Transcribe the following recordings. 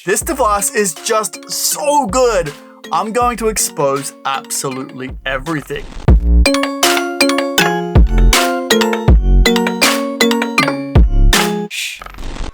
This device is just so good. I'm going to expose absolutely everything.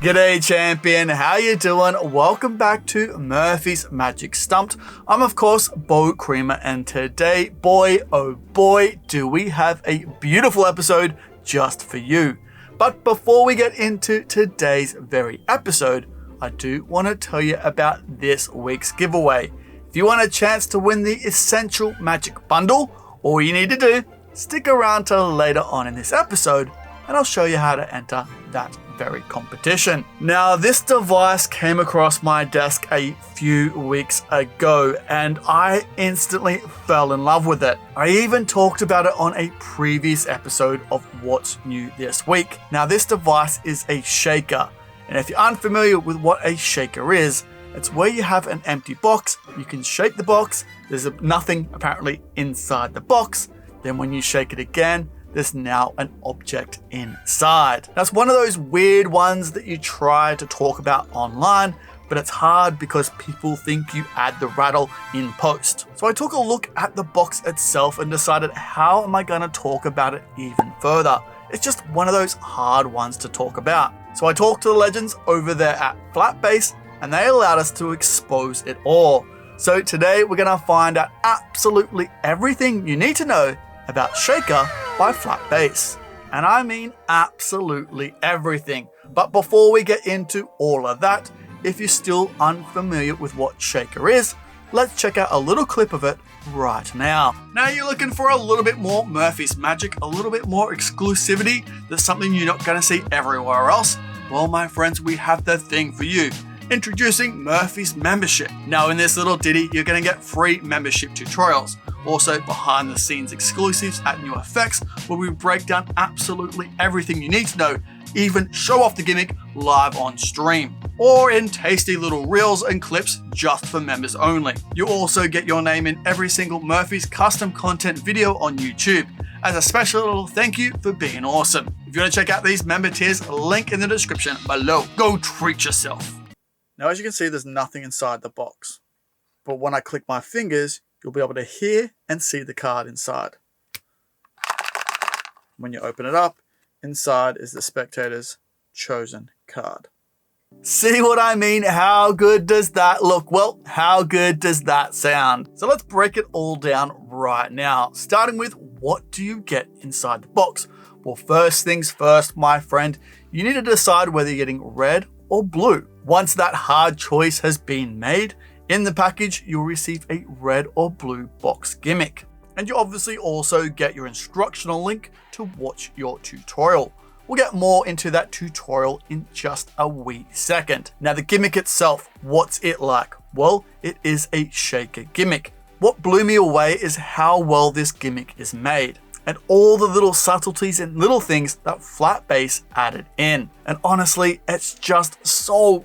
G'day champion, how you doing? Welcome back to Murphy's Magic Stumped. I'm of course Bo Creamer, and today, boy oh boy, do we have a beautiful episode just for you. But before we get into today's very episode, I do want to tell you about this week's giveaway. If you want a chance to win the Essential Magic Bundle, all you need to do, stick around till later on in this episode, and I'll show you how to enter that very competition. Now, this device came across my desk a few weeks ago, and I instantly fell in love with it. I even talked about it on a previous episode of What's New This Week. Now, this device is a shaker, and if you're unfamiliar with what a shaker is, it's where you have an empty box, you can shake the box, there's nothing apparently inside the box, then when you shake it again, there's now an object inside. That's one of those weird ones that you try to talk about online, but it's hard because people think you add the rattle in post. So I took a look at the box itself and decided, how am I gonna talk about it even further? It's just one of those hard ones to talk about. So I talked to the legends over there at FlatBase, and they allowed us to expose it all. So today we're gonna find out absolutely everything you need to know about Shaker by FlatBase. And I mean absolutely everything. But before we get into all of that, if you're still unfamiliar with what Shaker is, let's check out a little clip of it right now. Now you're looking for a little bit more Murphy's Magic, a little bit more exclusivity, that's something you're not gonna see everywhere else. Well, my friends, we have the thing for you. Introducing Murphy's Membership. Now in this little ditty, you're gonna get free membership tutorials. Also behind the scenes exclusives at New Effects, where we break down absolutely everything you need to know, even show off the gimmick live on stream. Or in tasty little reels and clips just for members only. You also get your name in every single Murphy's custom content video on YouTube, as a special little thank you for being awesome. If you want to check out these member tiers, link in the description below. Go treat yourself. Now, as you can see, there's nothing inside the box. But when I click my fingers, you'll be able to hear and see the card inside. When you open it up, inside is the spectator's chosen card. See what I mean? How good does that look? Well, how good does that sound? So let's break it all down right now, starting with, what do you get inside the box? Well, first things first, my friend, you need to decide whether you're getting red or blue. Once that hard choice has been made, in the package, you'll receive a red or blue box gimmick. And you obviously also get your instructional link to watch your tutorial. We'll get more into that tutorial in just a wee second. Now, the gimmick itself, what's it like? Well, it is a shaker gimmick. What blew me away is how well this gimmick is made, and all the little subtleties and little things that FlatBase added in. And honestly, it's just so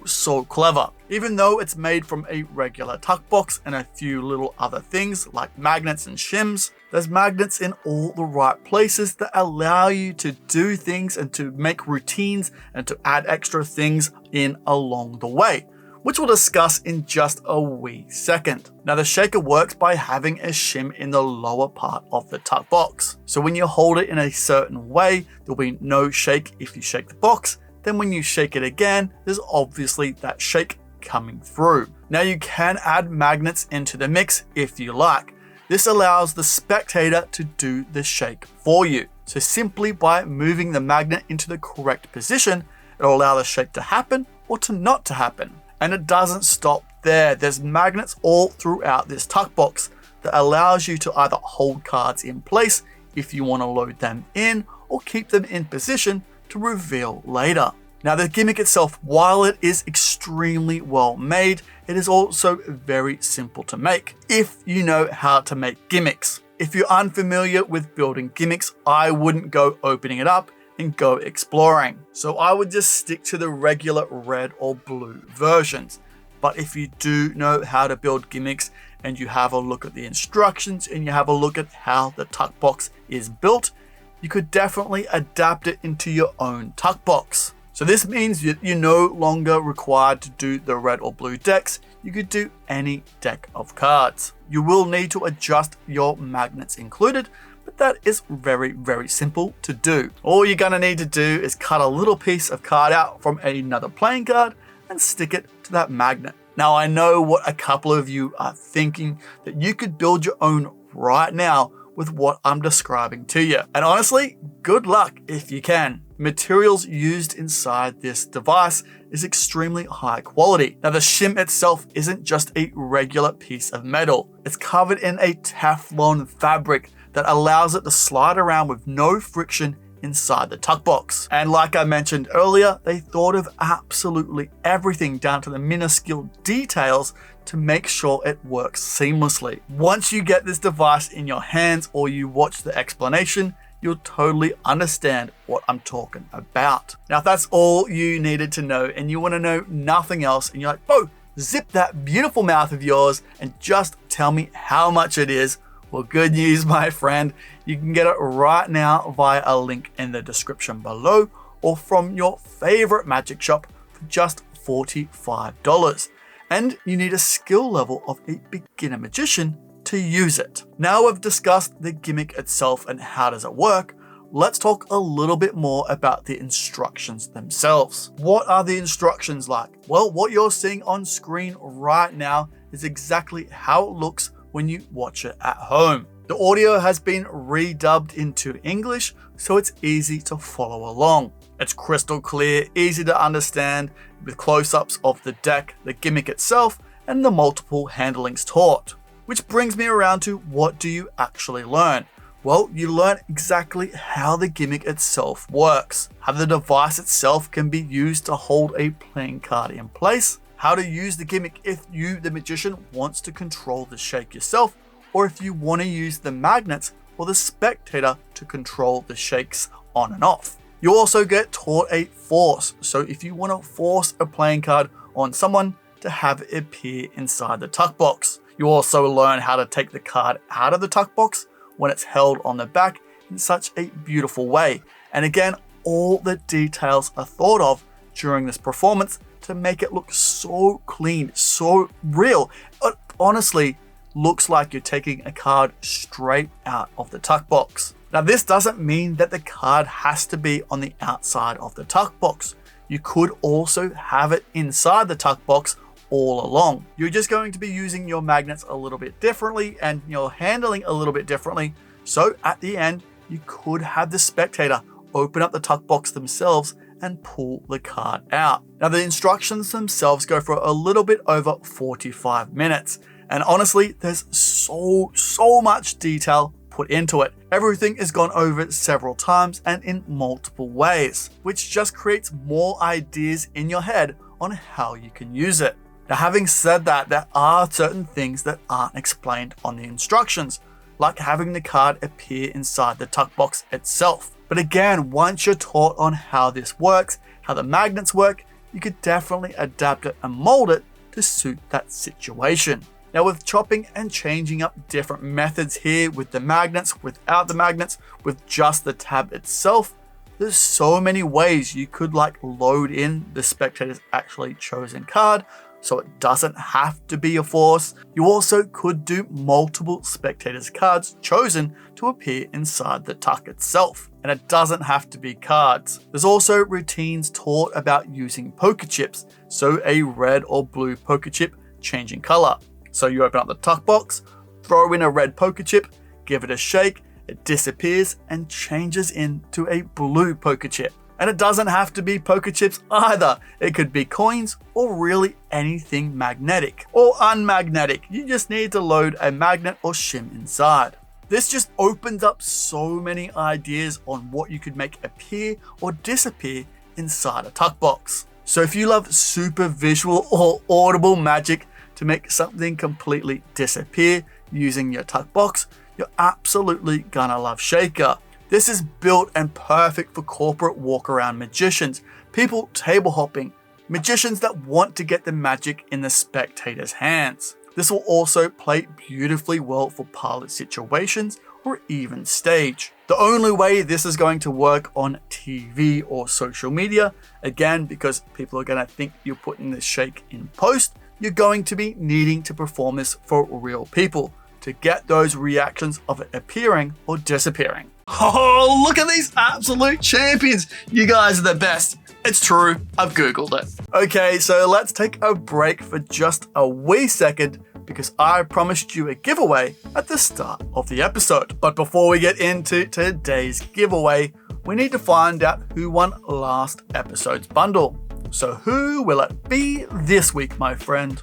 clever. Even though it's made from a regular tuck box and a few little other things like magnets and shims, there's magnets in all the right places that allow you to do things and to make routines and to add extra things in along the way, which we'll discuss in just a wee second. Now, the shaker works by having a shim in the lower part of the tuck box. So when you hold it in a certain way, there'll be no shake if you shake the box. Then when you shake it again, there's obviously that shake coming through. Now, you can add magnets into the mix if you like. This allows the spectator to do the shake for you. So simply by moving the magnet into the correct position, it'll allow the shake to happen or to not to happen. And it doesn't stop there. There's magnets all throughout this tuck box that allows you to either hold cards in place if you want to load them in, or keep them in position to reveal later. Now, the gimmick itself, while it is extremely well made, it is also very simple to make if you know how to make gimmicks. If you're unfamiliar with building gimmicks, I wouldn't go opening it up and go exploring. So I would just stick to the regular red or blue versions. But if you do know how to build gimmicks and you have a look at the instructions and you have a look at how the tuck box is built, you could definitely adapt it into your own tuck box. So this means you're no longer required to do the red or blue decks. You could do any deck of cards. You will need to adjust your magnets included, but that is very, very simple to do. All you're gonna need to do is cut a little piece of card out from another playing card and stick it to that magnet. Now I know what a couple of you are thinking, that you could build your own right now with what I'm describing to you. And honestly, good luck if you can. Materials used inside this device is extremely high quality. Now the shim itself isn't just a regular piece of metal. It's covered in a Teflon fabric that allows it to slide around with no friction inside the tuck box. And like I mentioned earlier, they thought of absolutely everything down to the minuscule details to make sure it works seamlessly. Once you get this device in your hands or you watch the explanation, you'll totally understand what I'm talking about. Now, if that's all you needed to know and you want to know nothing else and you're like, Bo, zip that beautiful mouth of yours and just tell me how much it is, well, good news, my friend. You can get it right now via a link in the description below or from your favorite magic shop for just $45. And you need a skill level of a beginner magician to use it. Now we've discussed the gimmick itself and how does it work, let's talk a little bit more about the instructions themselves. What are the instructions like? Well, what you're seeing on screen right now is exactly how it looks when you watch it at home. The audio has been redubbed into English, so it's easy to follow along. It's crystal clear, easy to understand, with close-ups of the deck, the gimmick itself, and the multiple handlings taught. Which brings me around to, what do you actually learn? Well, you learn exactly how the gimmick itself works, how the device itself can be used to hold a playing card in place, how to use the gimmick if you, the magician, wants to control the shake yourself, or if you want to use the magnets or the spectator to control the shakes on and off. You also get taught a force, so if you want to force a playing card on someone to have it appear inside the tuck box. You also learn how to take the card out of the tuck box when it's held on the back in such a beautiful way. And again, all the details are thought of during this performance to make it look so clean, so real. It honestly looks like you're taking a card straight out of the tuck box. Now, this doesn't mean that the card has to be on the outside of the tuck box. You could also have it inside the tuck box all along. You're just going to be using your magnets a little bit differently and your handling a little bit differently. So at the end, you could have the spectator open up the tuck box themselves and pull the card out. Now, the instructions themselves go for a little bit over 45 minutes. And honestly, there's so much detail put into it. Everything is gone over several times and in multiple ways, which just creates more ideas in your head on how you can use it. Now, having said that, there are certain things that aren't explained on the instructions, like having the card appear inside the tuck box itself. But again, once you're taught on how this works, how the magnets work, you could definitely adapt it and mold it to suit that situation. Now, with chopping and changing up different methods here with the magnets, without the magnets, with just the tab itself, there's so many ways you could load in the spectator's actually chosen card, so it doesn't have to be a force. You also could do multiple spectators' cards chosen to appear inside the tuck itself, and it doesn't have to be cards. There's also routines taught about using poker chips, so a red or blue poker chip changing color. So you open up the tuck box, throw in a red poker chip, give it a shake, it disappears and changes into a blue poker chip. And it doesn't have to be poker chips either. It could be coins or really anything magnetic or unmagnetic. You just need to load a magnet or shim inside. This just opens up so many ideas on what you could make appear or disappear inside a tuck box. So if you love super visual or audible magic to make something completely disappear using your tuck box, you're absolutely gonna love Shaker. This is built and perfect for corporate walk-around magicians, people table hopping, magicians that want to get the magic in the spectator's hands. This will also play beautifully well for pilot situations or even stage. The only way this is going to work on TV or social media, again, because people are going to think you're putting this shake in post, you're going to be needing to perform this for real people to get those reactions of it appearing or disappearing. Oh, look at these absolute champions. You guys are the best. It's true, I've Googled it. Okay, so let's take a break for just a wee second because I promised you a giveaway at the start of the episode. But before we get into today's giveaway, we need to find out who won last episode's bundle. So who will it be this week, my friend?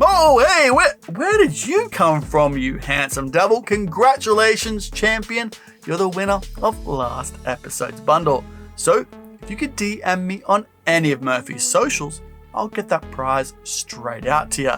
Oh, hey, where did you come from, you handsome devil? Congratulations, champion. You're the winner of last episode's bundle. So if you could DM me on any of Murphy's socials, I'll get that prize straight out to you.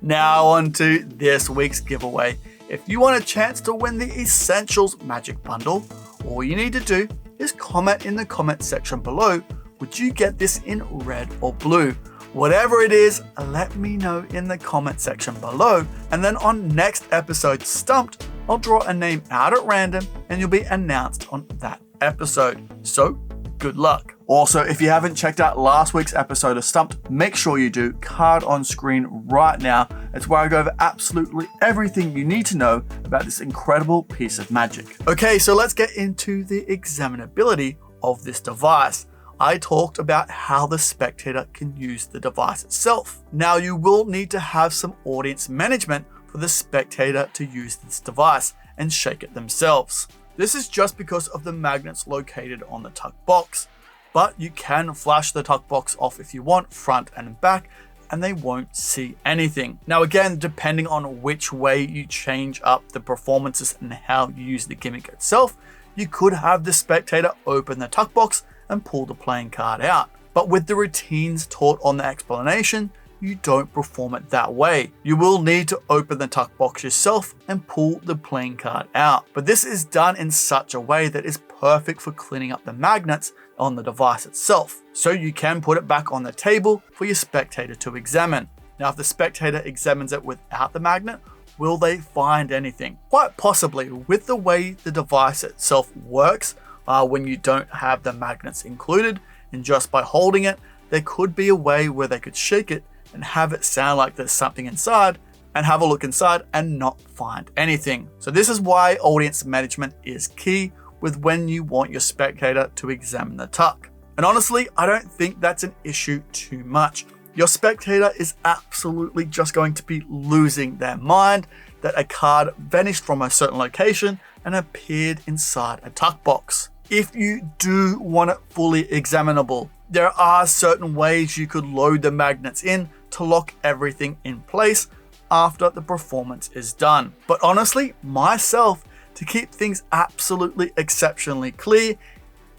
Now on to this week's giveaway. If you want a chance to win the Essentials Magic Bundle, all you need to do is comment in the comment section below, would you get this in red or blue? Whatever it is, let me know in the comment section below, and then on next episode Stumped, I'll draw a name out at random and you'll be announced on that episode. So, good luck. Also, if you haven't checked out last week's episode of Stumped, make sure you do. Card on screen right now. It's where I go over absolutely everything you need to know about this incredible piece of magic. Okay, so let's get into the examinability of this device. I talked about how the spectator can use the device itself. Now you will need to have some audience management for the spectator to use this device and shake it themselves. This is just because of the magnets located on the tuck box, but you can flash the tuck box off if you want, front and back, and they won't see anything. Now again, depending on which way you change up the performances and how you use the gimmick itself, you could have the spectator open the tuck box and pull the playing card out. But with the routines taught on the explanation, you don't perform it that way. You will need to open the tuck box yourself and pull the playing card out. But this is done in such a way that is perfect for cleaning up the magnets on the device itself. So you can put it back on the table for your spectator to examine. Now, if the spectator examines it without the magnet, will they find anything? Quite possibly. With the way the device itself works, when you don't have the magnets included, and just by holding it, there could be a way where they could shake it and have it sound like there's something inside, and have a look inside and not find anything. So this is why audience management is key with when you want your spectator to examine the tuck. And honestly, I don't think that's an issue too much. Your spectator is absolutely just going to be losing their mind that a card vanished from a certain location and appeared inside a tuck box. If you do want it fully examinable, there are certain ways you could load the magnets in to lock everything in place after the performance is done. But honestly, myself, to keep things absolutely exceptionally clear,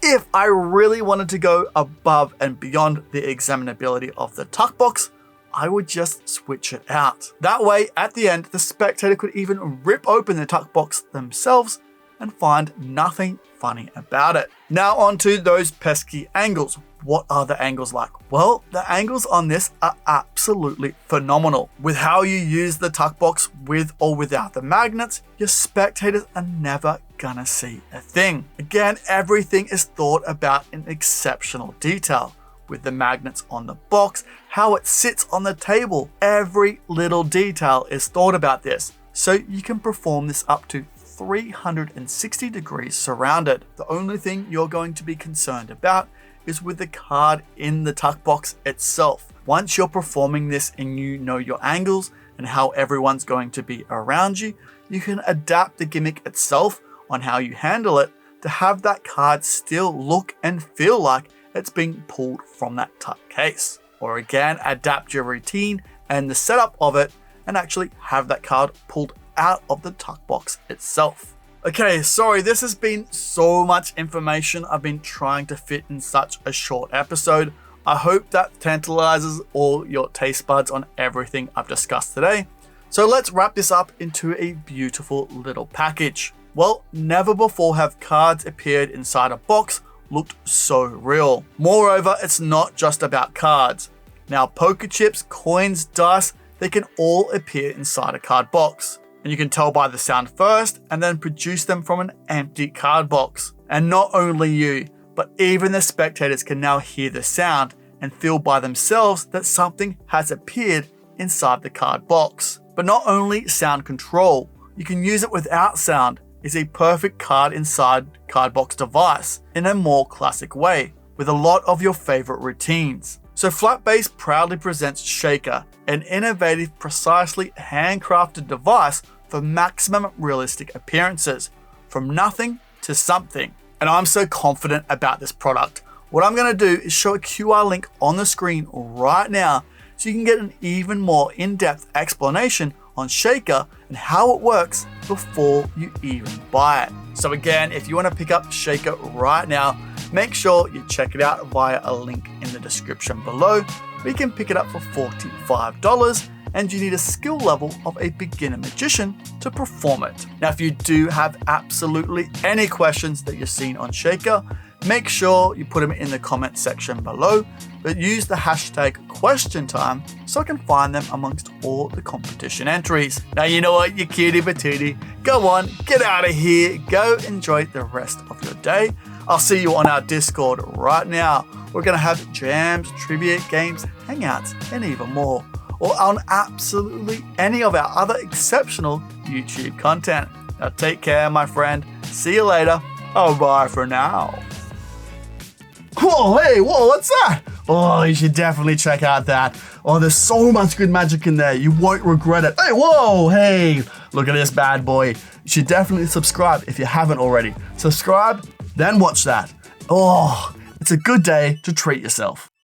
if I really wanted to go above and beyond the examinability of the tuck box, I would just switch it out. That way, at the end, the spectator could even rip open the tuck box themselves and find nothing funny about it. Now on to those pesky angles. What are the angles like? Well, the angles on this are absolutely phenomenal. With how you use the tuck box with or without the magnets, your spectators are never gonna see a thing. Again, everything is thought about in exceptional detail. With the magnets on the box, how it sits on the table, every little detail is thought about this. So you can perform this up to 360 degrees surrounded. The only thing you're going to be concerned about is with the card in the tuck box itself. Once you're performing this and you know your angles and how everyone's going to be around you, you can adapt the gimmick itself on how you handle it to have that card still look and feel like it's being pulled from that tuck case. Or again, adapt your routine and the setup of it and actually have that card pulled out of the tuck box itself. Okay, sorry, this has been so much information I've been trying to fit in such a short episode. I hope that tantalizes all your taste buds on everything I've discussed today. So let's wrap this up into a beautiful little package. Well, never before have cards appeared inside a box looked so real. Moreover, it's not just about cards. Now, poker chips, coins, dice, they can all appear inside a card box. And you can tell by the sound first and then produce them from an empty card box. And not only you, but even the spectators can now hear the sound and feel by themselves that something has appeared inside the card box. But not only sound control, you can use it without sound. It's a perfect card inside card box device in a more classic way with a lot of your favorite routines. So FlatBase proudly presents Shaker, an innovative, precisely handcrafted device for maximum realistic appearances, from nothing to something. And I'm so confident about this product. What I'm going to do is show a QR link on the screen right now so you can get an even more in-depth explanation on Shaker and how it works before you even buy it. So again, if you want to pick up Shaker right now, make sure you check it out via a link in the description below. We can pick it up for $45 and you need a skill level of a beginner magician to perform it. Now, if you do have absolutely any questions that you're seeing on Shaker, make sure you put them in the comment section below, but use the hashtag question time so I can find them amongst all the competition entries. Now, you know what, you cutie patootie, go on, get out of here, go enjoy the rest of your day. I'll see you on our Discord right now. We're gonna have jams, trivia, games, hangouts, and even more. Or on absolutely any of our other exceptional YouTube content. Now take care, my friend. See you later. Oh, bye for now. Whoa, hey, whoa, what's that? Oh, you should definitely check out that. Oh, there's so much good magic in there. You won't regret it. Hey, whoa, hey, look at this bad boy. You should definitely subscribe if you haven't already. Subscribe, then watch that. Oh, it's a good day to treat yourself.